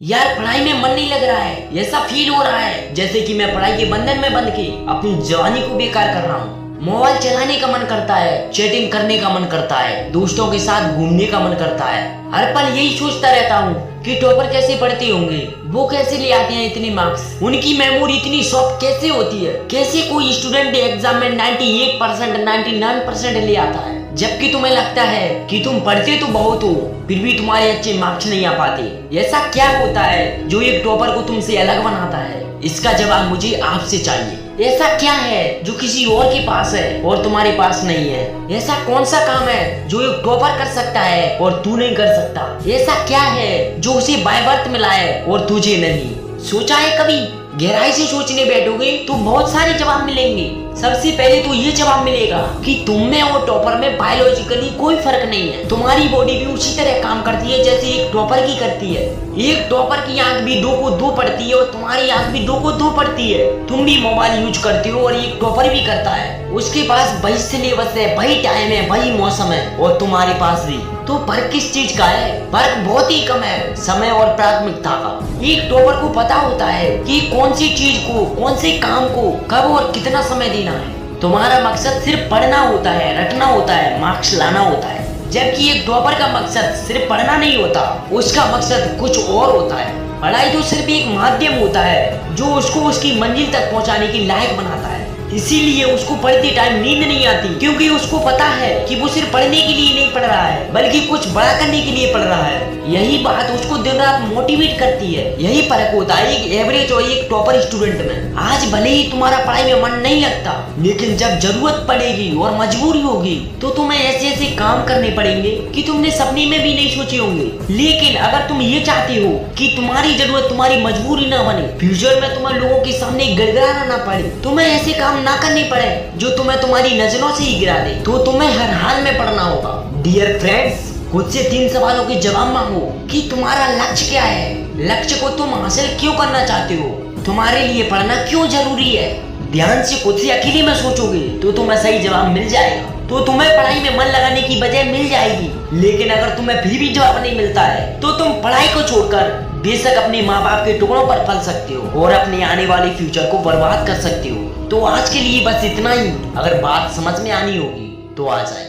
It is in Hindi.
यार पढ़ाई में मन नहीं लग रहा है। ऐसा फील हो रहा है जैसे कि मैं पढ़ाई के बंधन में बंध के अपनी जवानी को बेकार कर रहा हूँ। मोबाइल चलाने का मन करता है, चैटिंग करने का मन करता है, दोस्तों के साथ घूमने का मन करता है। हर पल यही सोचता रहता हूँ कि टॉपर कैसे पढ़ते होंगे, वो कैसे ले आते हैं इतने मार्क्स, उनकी मेमोरी इतनी सॉफ्ट कैसे होती है, कैसे कोई स्टूडेंट एग्जाम में 98%, 99% ले आता है। जबकि तुम्हें लगता है कि तुम पढ़ते तो बहुत हो, फिर भी तुम्हारे अच्छे मार्क्स नहीं आ पाते। ऐसा क्या होता है जो एक टॉपर को तुमसे अलग बनाता है? इसका जवाब मुझे आपसे चाहिए। ऐसा क्या है जो किसी और के पास है और तुम्हारे पास नहीं है? ऐसा कौन सा काम है जो एक टॉपर कर सकता है और तू नहीं कर सकता? ऐसा क्या है जो उसे बाय बर्थ मिला है और तुझे नहीं? सोचा है कभी? गहराई से सोचने बैठोगे तो बहुत सारे जवाब मिलेंगे। सबसे पहले तो ये जवाब मिलेगा कि तुम में और टॉपर में बायोलॉजिकली कोई फर्क नहीं है। तुम्हारी बॉडी भी उसी तरह काम करती है जैसे एक टॉपर की करती है। एक टॉपर की आंख भी 2 को 2 पड़ती है और तुम्हारी आंख भी 2 को 2 पड़ती है। तुम भी मोबाइल यूज करते हो और एक टॉपर भी करता है। उसके पास वही सिलेबस है, वही टाइम है, वही मौसम है और तुम्हारे पास भी। तो फर्क किस चीज का है? फर्क बहुत ही कम है, समय और प्राथमिकता का। एक टॉपर को पता होता है कि कौन सी चीज को, कौन से काम को कब और कितना समय देना है। तुम्हारा मकसद सिर्फ पढ़ना होता है, रटना होता है, मार्क्स लाना होता है। जबकि एक टॉपर का मकसद सिर्फ पढ़ना नहीं होता, उसका मकसद कुछ और होता है। पढ़ाई तो सिर्फ एक माध्यम होता है जो उसको उसकी मंजिल तक पहुंचाने की लायक बनाता है। इसीलिए उसको पढ़ते टाइम नींद नहीं आती, क्योंकि उसको पता है कि वो सिर्फ पढ़ने के लिए नहीं पढ़ रहा है बल्कि कुछ बड़ा करने के लिए पढ़ रहा है। यही बात उसको दिन रात मोटिवेट करती है। यही फर्क होता है एक एवरेज और एक टॉपर स्टूडेंट में। आज भले ही तुम्हारा पढ़ाई में मन नहीं लगता, लेकिन जब जरूरत पड़ेगी और मजबूरी होगी तो तुम्हें ऐसे ऐसे काम करने पड़ेंगे कि तुमने सपने में भी नहीं सोचे होंगे। लेकिन अगर तुम ये चाहते हो कि तुम्हारी जरूरत तुम्हारी मजबूरी ना बने, फ्यूचर में तुम्हें लोगों के सामने गिड़गिड़ाना ना पड़े, तुम्हें ऐसे काम ना करने पड़े जो तुम्हें तुम्हारी नजरों से ही गिरा दे, तो तुम्हें हर हाल में पढ़ना होगा। डियर फ्रेंड्स, खुद से 3 सवालों के जवाब मांगो कि तुम्हारा लक्ष्य क्या है, लक्ष्य को तुम हासिल क्यों करना चाहते हो, तुम्हारे लिए पढ़ना क्यों जरूरी है। ध्यान से खुद से अकेले में सोचोगे तो तुम्हें सही जवाब मिल जाएगा, तो तुम्हें पढ़ाई में मन लगाने की वजह मिल जाएगी। लेकिन अगर तुम्हें फिर भी जवाब नहीं मिलता है तो तुम पढ़ाई को छोड़कर बेशक अपने माँ बाप के टुकड़ों पर पल सकते हो और अपने आने वाले फ्यूचर को बर्बाद कर सकते हो। तो आज के लिए बस इतना ही। अगर बात समझ में आनी होगी तो आ जाए।